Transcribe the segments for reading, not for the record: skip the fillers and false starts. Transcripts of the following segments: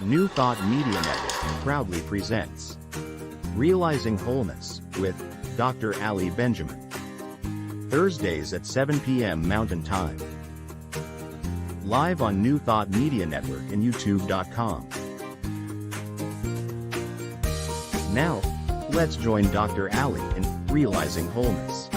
New Thought Media Network proudly presents Realizing Wholeness with Dr. Ali Benjamin. Thursdays at 7 p.m. Mountain Time. Live on New Thought Media Network and YouTube.com. Now, let's join Dr. Ali in Realizing Wholeness.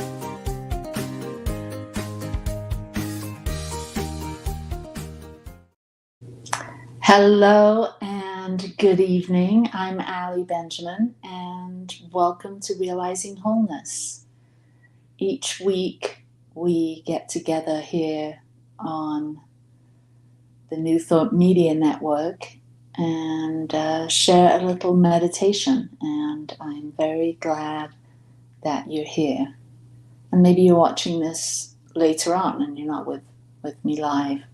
Hello and good evening. I'm Ali Benjamin and welcome to Realizing Wholeness. Each week we get together here on the New Thought Media Network and share a little meditation, and I'm very glad that you're here. And maybe you're watching this later on and you're not with me live.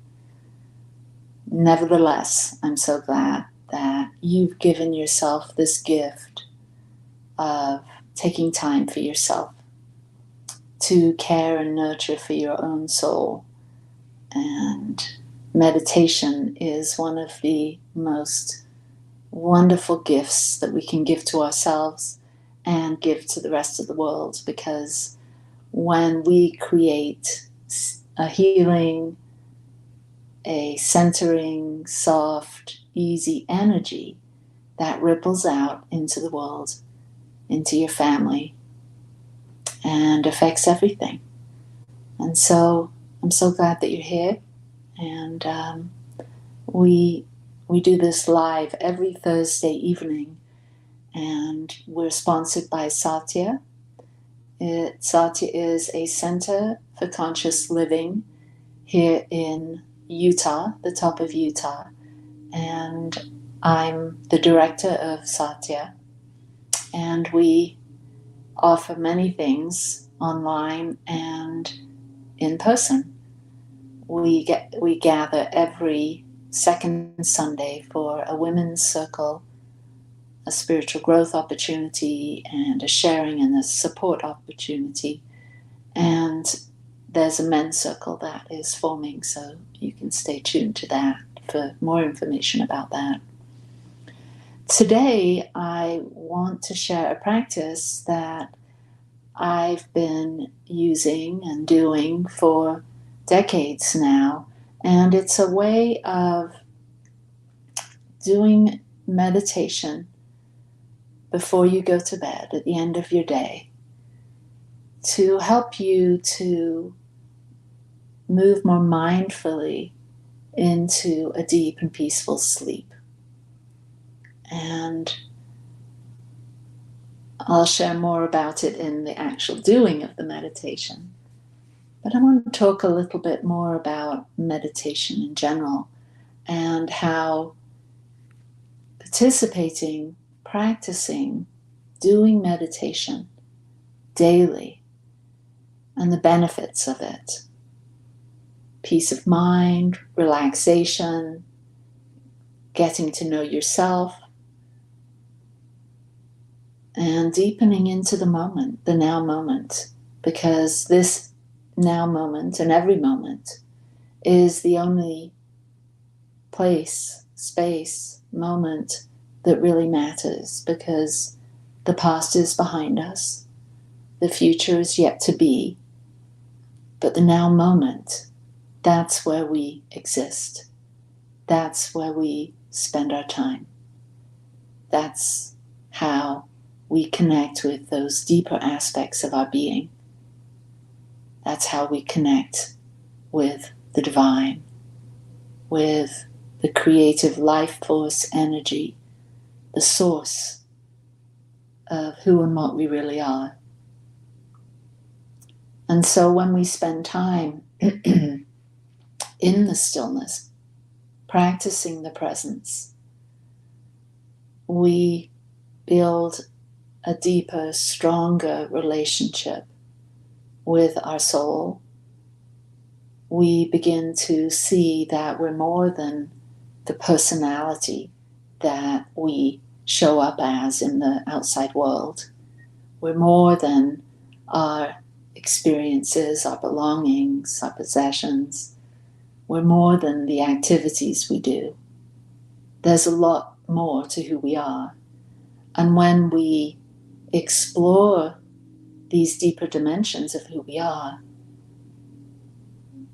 Nevertheless, I'm so glad that you've given yourself this gift of taking time for yourself to care and nurture for your own soul. And meditation is one of the most wonderful gifts that we can give to ourselves and give to the rest of the world, because when we create a healing, a centering, soft, easy energy that ripples out into the world, into your family, and affects everything. And so I'm so glad that you're here. And we do this live every Thursday evening, and we're sponsored by Satya. Satya is a center for conscious living here in Utah, the top of Utah, and I'm the director of Satya, and we offer many things online and in person. We gather every second Sunday for a women's circle, a spiritual growth opportunity, and a sharing and a support opportunity, and there's a men's circle that is forming, so you can stay tuned to that for more information about that. Today, I want to share a practice that I've been using and doing for decades now, and it's a way of doing meditation before you go to bed at the end of your day to help you to move more mindfully into a deep and peaceful sleep. And I'll share more about it in the actual doing of the meditation. But I want to talk a little bit more about meditation in general and how participating, practicing, doing meditation daily and the benefits of it. Peace of mind, relaxation, getting to know yourself, and deepening into the moment, the now moment, because this now moment and every moment is the only place, space, moment that really matters, because the past is behind us, the future is yet to be, but the now moment, that's where we exist. That's where we spend our time. That's how we connect with those deeper aspects of our being. That's how we connect with the divine, with the creative life force energy, the source of who and what we really are. And so when we spend time in the stillness, practicing the presence, we build a deeper, stronger relationship with our soul. We begin to see that we're more than the personality that we show up as in the outside world. We're more than our experiences, our belongings, our possessions. We're more than the activities we do. there's a lot more to who we are. And when we explore these deeper dimensions of who we are,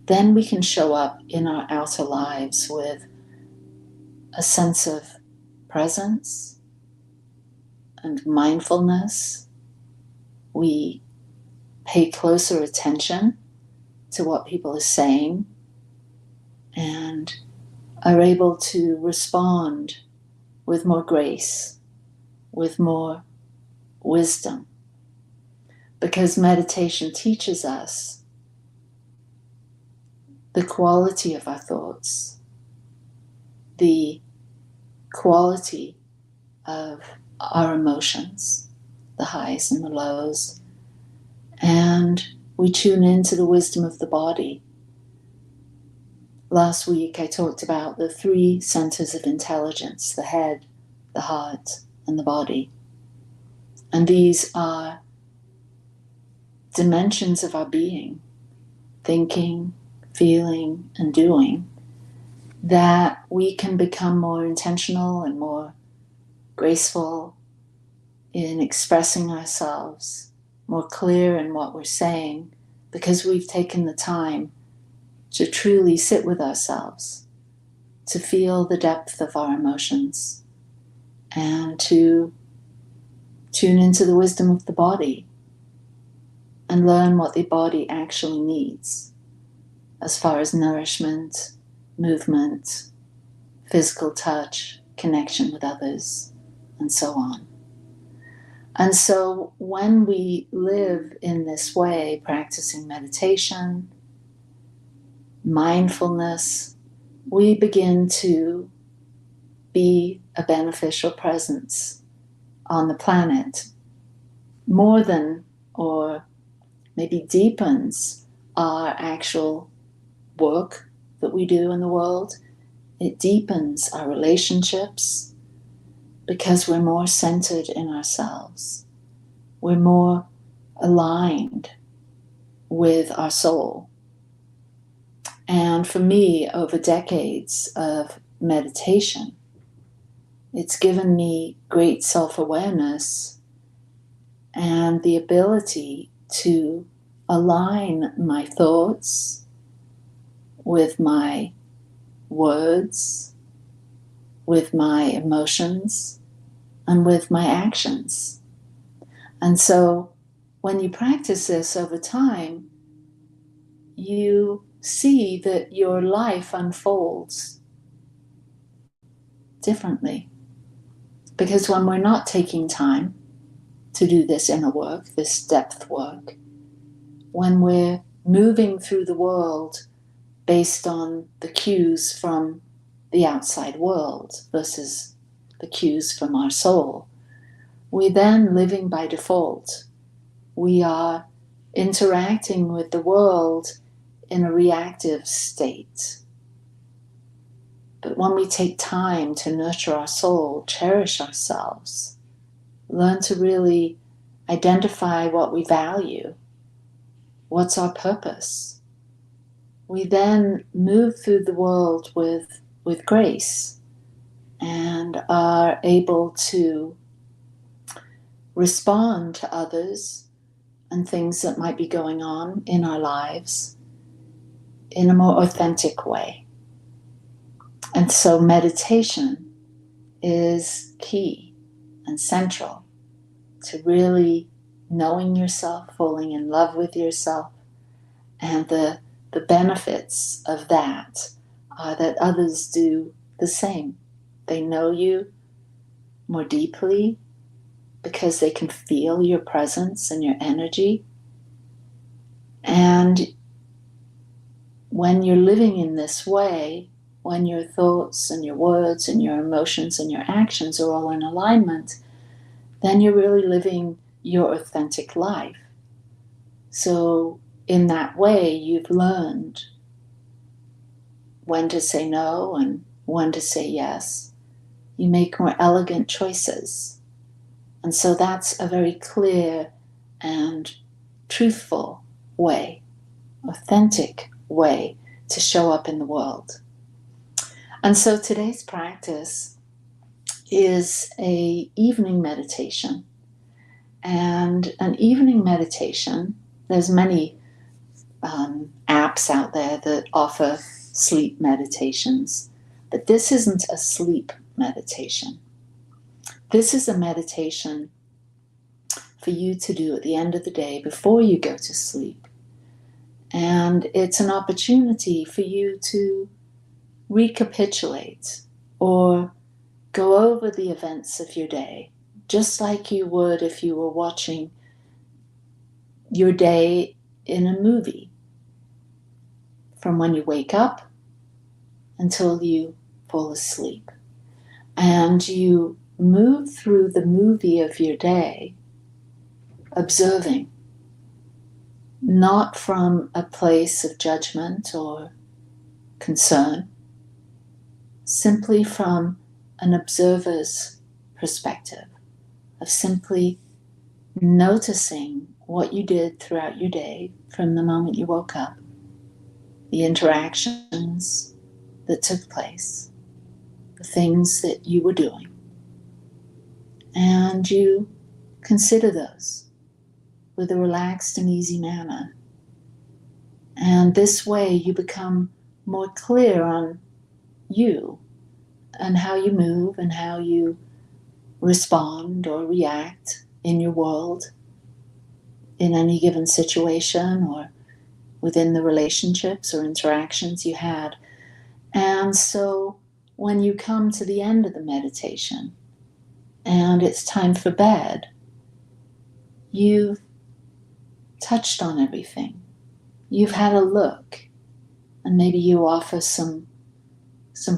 then we can show up in our outer lives with a sense of presence and mindfulness. We pay closer attention to what people are saying and are able to respond with more grace, with more wisdom. Because meditation teaches us the quality of our thoughts, the quality of our emotions, the highs and the lows, and we tune into the wisdom of the body. Last week I talked about the 3 centers of intelligence: the head, the heart, and the body. And these are dimensions of our being, thinking, feeling, and doing, that we can become more intentional and more graceful in expressing ourselves, more clear in what we're saying, because we've taken the time to truly sit with ourselves, to feel the depth of our emotions, and to tune into the wisdom of the body and learn what the body actually needs as far as nourishment, movement, physical touch, connection with others, and so on. And so when we live in this way, practicing meditation, mindfulness, we begin to be a beneficial presence on the planet, more than, or maybe deepens, our actual work that we do in the world. It deepens our relationships because we're more centered in ourselves. We're more aligned with our soul. And for me, over decades of meditation, it's given me great self-awareness and the ability to align my thoughts with my words, with my emotions, and with my actions. And so when you practice this over time, you see that your life unfolds differently. Because when we're not taking time to do this inner work, this depth work, when we're moving through the world based on the cues from the outside world versus the cues from our soul, we then, living by default, we are interacting with the world in a reactive state. But when we take time to nurture our soul, cherish ourselves, learn to really identify what we value, what's our purpose, we then move through the world with grace and are able to respond to others and things that might be going on in our lives in a more authentic way. And so meditation is key and central to really knowing yourself, falling in love with yourself, and the benefits of that are that others do the same. They know you more deeply because they can feel your presence and your energy. And when you're living in this way, when your thoughts and your words and your emotions and your actions are all in alignment, then you're really living your authentic life. So in that way, you've learned when to say no and when to say yes. You make more elegant choices. And so that's a very clear and truthful way, authentic way to show up in the world. And so today's practice is an evening meditation. And an evening meditation, there's many apps out there that offer sleep meditations, but this isn't a sleep meditation. This is a meditation for you to do at the end of the day before you go to sleep. And it's an opportunity for you to recapitulate or go over the events of your day, just like you would if you were watching your day in a movie, from when you wake up until you fall asleep. And you move through the movie of your day, observing, not from a place of judgment or concern, simply from an observer's perspective, of simply noticing what you did throughout your day from the moment you woke up, the interactions that took place, the things that you were doing. And you consider those with a relaxed and easy manner. And this way you become more clear on you and how you move and how you respond or react in your world, in any given situation or within the relationships or interactions you had. And so when you come to the end of the meditation and it's time for bed, you've touched on everything. You've had a look, and maybe you offer some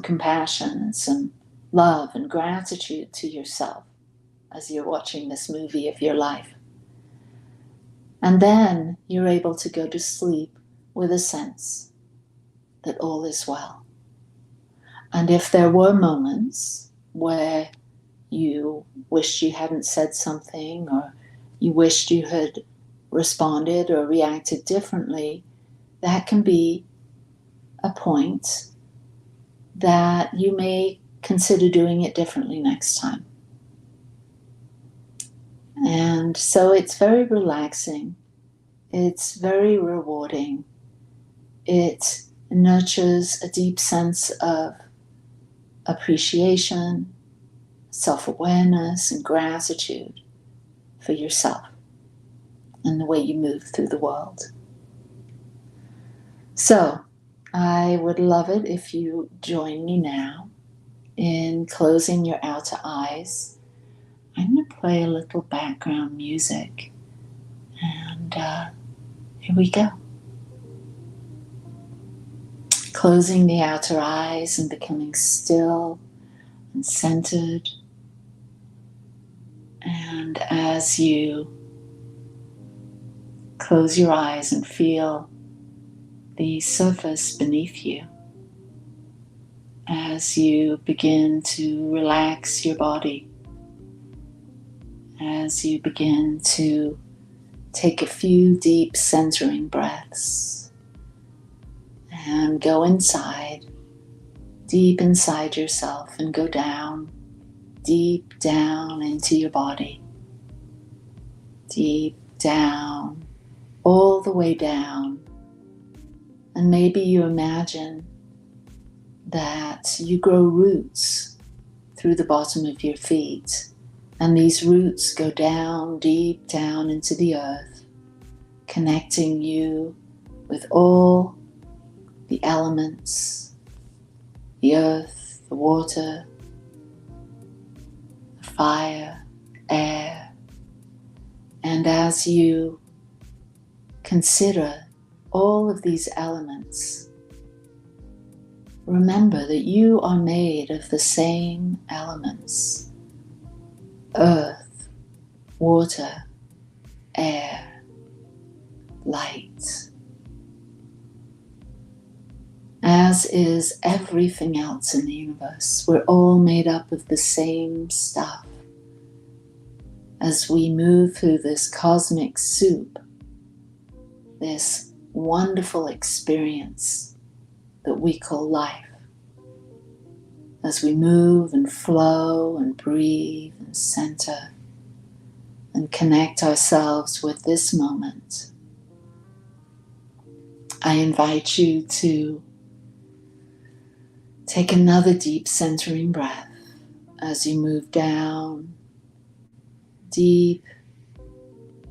compassion and some love and gratitude to yourself as you're watching this movie of your life. And then you're able to go to sleep with a sense that all is well. And if there were moments where you wished you hadn't said something, or you wished you had responded or reacted differently, that can be a point that you may consider doing it differently next time. And so it's very relaxing. It's very rewarding. It nurtures a deep sense of appreciation, self-awareness, and gratitude for yourself and the way you move through the world. So I would love it if you join me now in closing your outer eyes. I'm going to play a little background music, and here we go. Closing the outer eyes and becoming still and centered. And as you close your eyes and feel the surface beneath you, as you begin to relax your body, as you begin to take a few deep centering breaths and go inside, deep inside yourself, and go down, deep down into your body, deep down, all the way down. And maybe you imagine that you grow roots through the bottom of your feet, and these roots go down, deep down into the earth, connecting you with all the elements, the earth, the water, the fire, air. And as you consider all of these elements, remember that you are made of the same elements: earth, water, air, light. As is everything else in the universe, we're all made up of the same stuff. As we move through this cosmic soup, this wonderful experience that we call life, as we move and flow and breathe and center and connect ourselves with this moment, I invite you to take another deep centering breath as you move down deep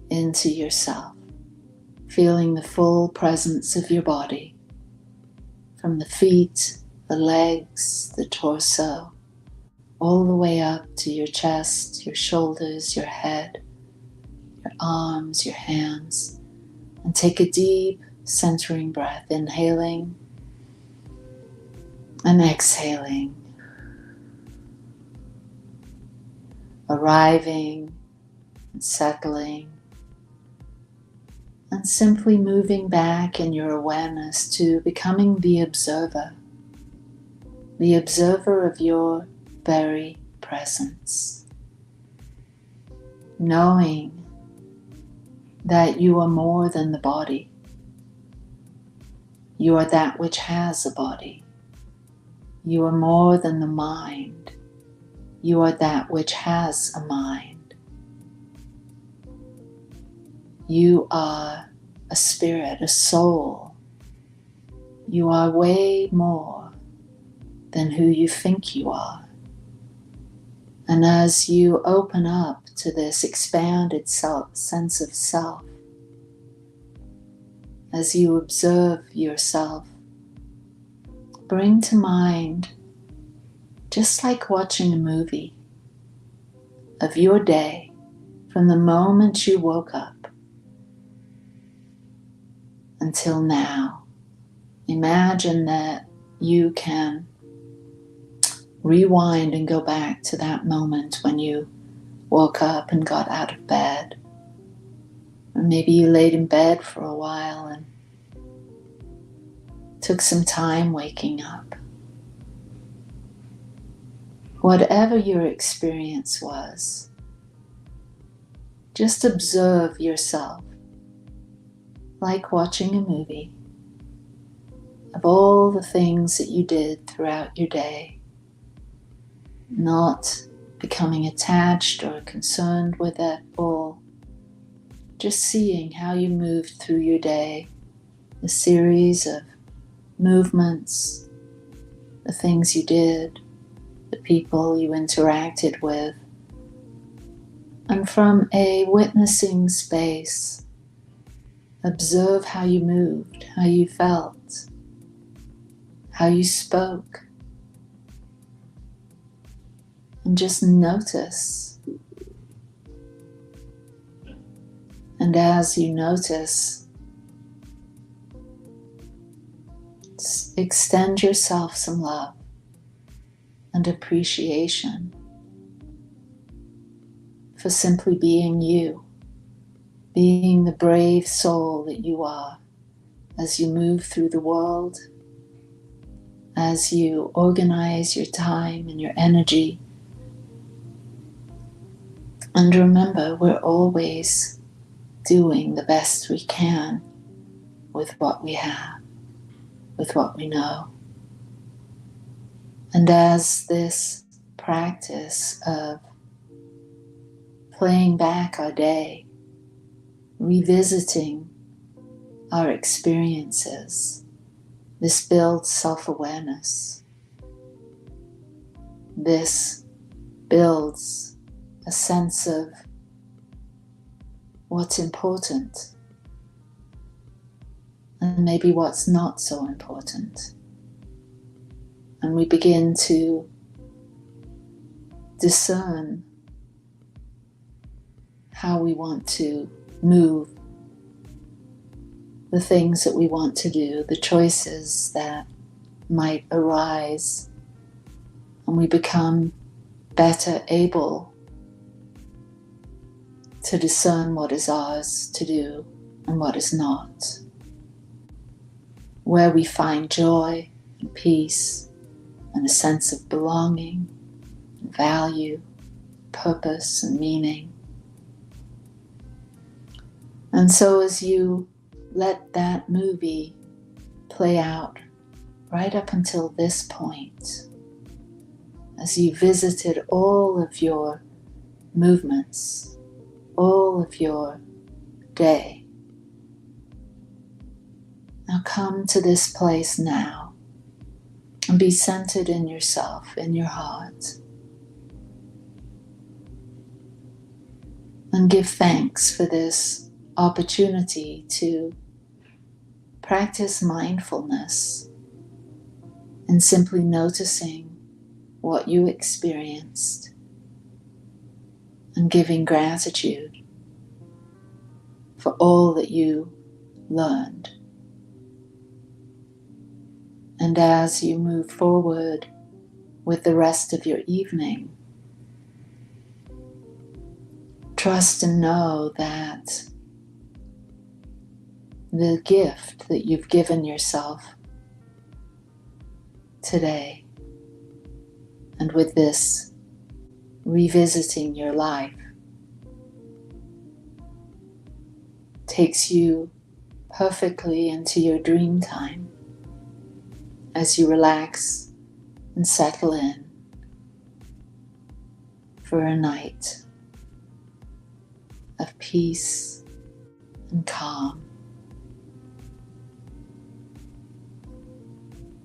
into yourself, feeling the full presence of your body, from the feet, the legs, the torso, all the way up to your chest, your shoulders, your head, your arms, your hands. And take a deep centering breath, inhaling and exhaling, arriving and settling, and simply moving back in your awareness to becoming the observer of your very presence, knowing that you are more than the body. You are that which has a body. You are more than the mind. You are that which has a mind. You are a spirit, a soul. You are way more than who you think you are. And as you open up to this expanded sense of self, as you observe yourself, bring to mind, just like watching a movie, of your day from the moment you woke up until now. Imagine that you can rewind and go back to that moment when you woke up and got out of bed. Or maybe you laid in bed for a while and took some time waking up. Whatever your experience was, just observe yourself like watching a movie of all the things that you did throughout your day, not becoming attached or concerned with it all, just seeing how you moved through your day, the series of movements, the things you did, the people you interacted with, and from a witnessing space, observe how you moved, how you felt, how you spoke, and just notice. And as you notice, extend yourself some love and appreciation for simply being you, being the brave soul that you are as you move through the world, as you organize your time and your energy. And remember, we're always doing the best we can with what we have, with what we know. And as this practice of playing back our day, revisiting our experiences, this builds self-awareness. This builds a sense of what's important and maybe what's not so important. And we begin to discern how we want to move, the things that we want to do, the choices that might arise, and we become better able to discern what is ours to do and what is not, where we find joy and peace and a sense of belonging, and value, purpose and meaning. And so as you let that movie play out right up until this point, as you visited all of your movements, all of your day. Now come to this place now and be centered in yourself, in your heart. And give thanks for this opportunity to practice mindfulness and simply noticing what you experienced and giving gratitude for all that you learned. And as you move forward with the rest of your evening, trust and know that the gift that you've given yourself today, and with this revisiting your life, takes you perfectly into your dream time as you relax and settle in for a night of peace and calm.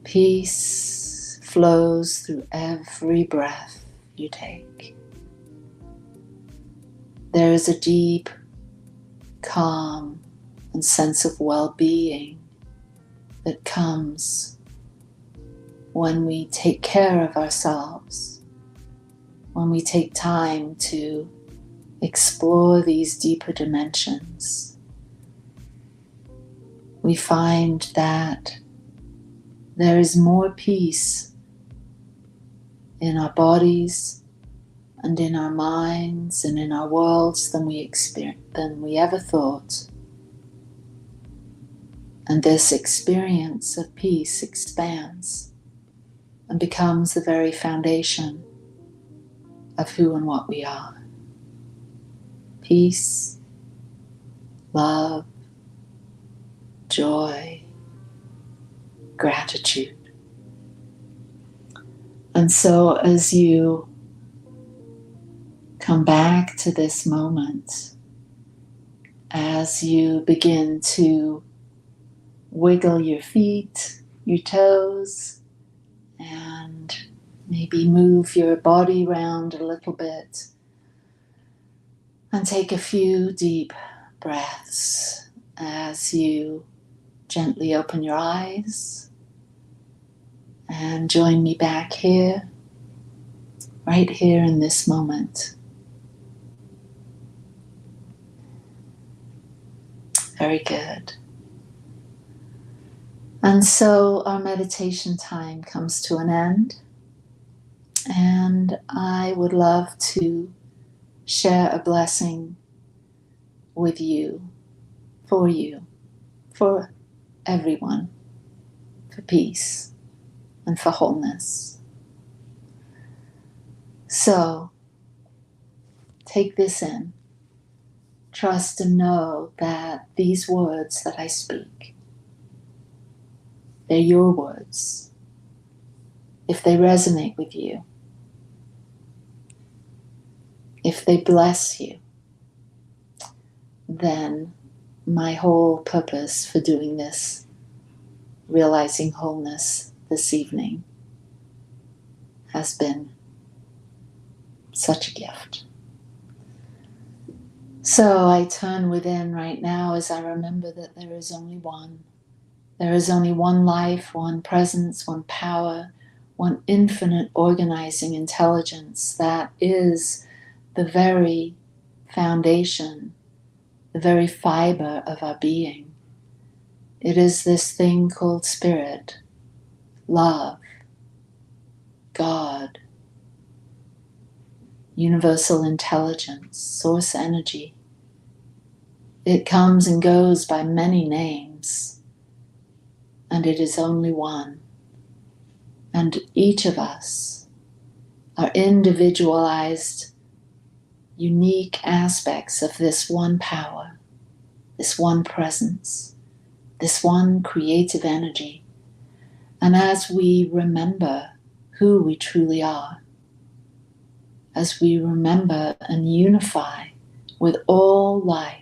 Peace flows through every breath you take. There is a deep calm and sense of well-being that comes when we take care of ourselves, when we take time to explore these deeper dimensions. We find that there is more peace in our bodies and in our minds and in our worlds than we ever thought. And this experience of peace expands and becomes the very foundation of who and what we are. Peace, love, joy, gratitude. And so as you come back to this moment, as you begin to wiggle your feet, your toes, and maybe move your body around a little bit, and take a few deep breaths as you gently open your eyes and join me back here, right here in this moment. Very good. And so our meditation time comes to an end, and I would love to share a blessing with you, for everyone, for peace and for wholeness. So take this in. Trust and know that these words that I speak, they're your words. If they resonate with you, if they bless you, then my whole purpose for doing this, realizing wholeness this evening, has been such a gift. So I turn within right now as I remember that there is only one. There is only one life, one presence, one power, one infinite organizing intelligence that is the very foundation, the very fiber of our being. It is this thing called spirit, love, God, universal intelligence, source energy. It comes and goes by many names, and it is only one. And each of us are individualized, unique aspects of this one power, this one presence, this one creative energy. And as we remember who we truly are, as we remember and unify with all life.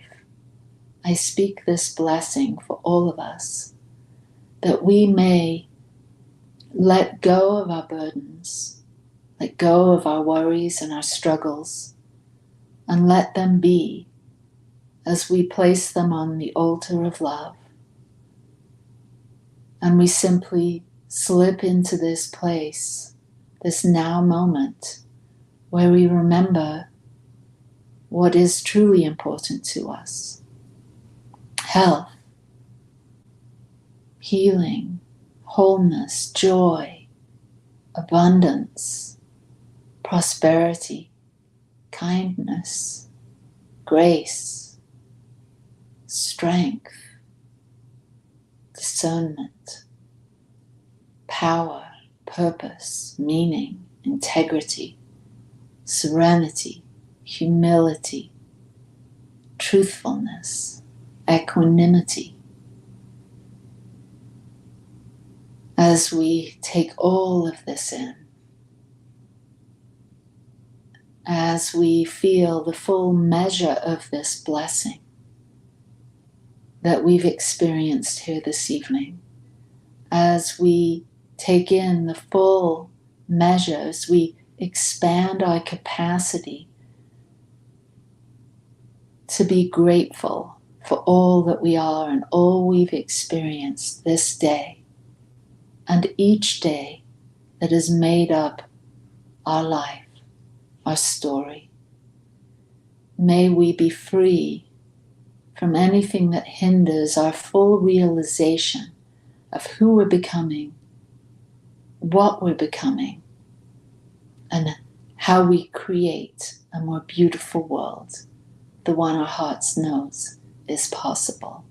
I speak this blessing for all of us, that we may let go of our burdens, let go of our worries and our struggles, and let them be as we place them on the altar of love. And we simply slip into this place, this now moment, where we remember what is truly important to us. Health, healing, wholeness, joy, abundance, prosperity, kindness, grace, strength, discernment, power, purpose, meaning, integrity, serenity, humility, truthfulness, equanimity. As we take all of this in, as we feel the full measure of this blessing that we've experienced here this evening, as we take in the full measure, as we expand our capacity to be grateful for all that we are and all we've experienced this day and each day that has made up our life, our story. May we be free from anything that hinders our full realization of who we're becoming, what we're becoming, and how we create a more beautiful world, the one our hearts knows is possible.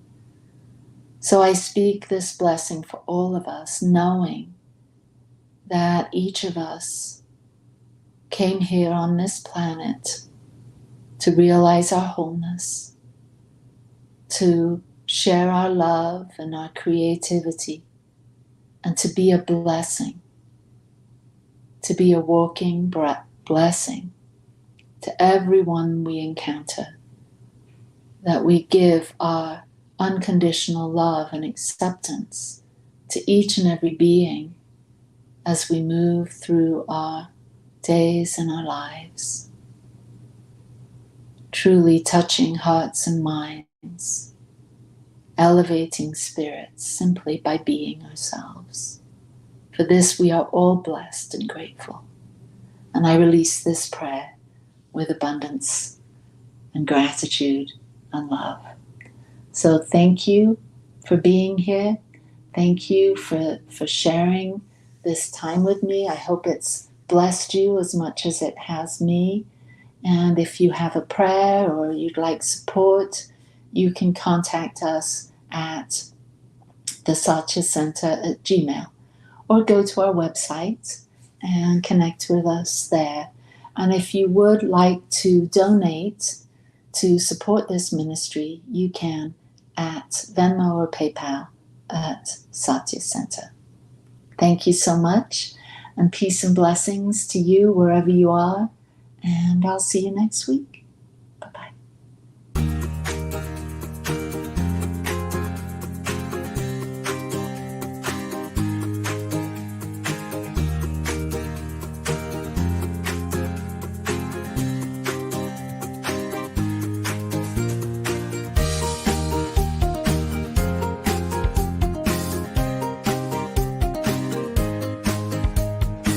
So I speak this blessing for all of us, knowing that each of us came here on this planet to realize our wholeness, to share our love and our creativity, and to be a blessing, to be a walking blessing to everyone we encounter, that we give our unconditional love and acceptance to each and every being as we move through our days and our lives, truly touching hearts and minds, elevating spirits simply by being ourselves. For this we are all blessed and grateful. And I release this prayer with abundance and gratitude and love. So thank you for being here. Thank you for sharing this time with me. I hope it's blessed you as much as it has me. And if you have a prayer or you'd like support, you can contact us at the Satya Center at Gmail, or go to our website and connect with us there. And if you would like to donate to support this ministry, you can at Venmo or PayPal at Satya Center. Thank you so much, and peace and blessings to you wherever you are, and I'll see you next week.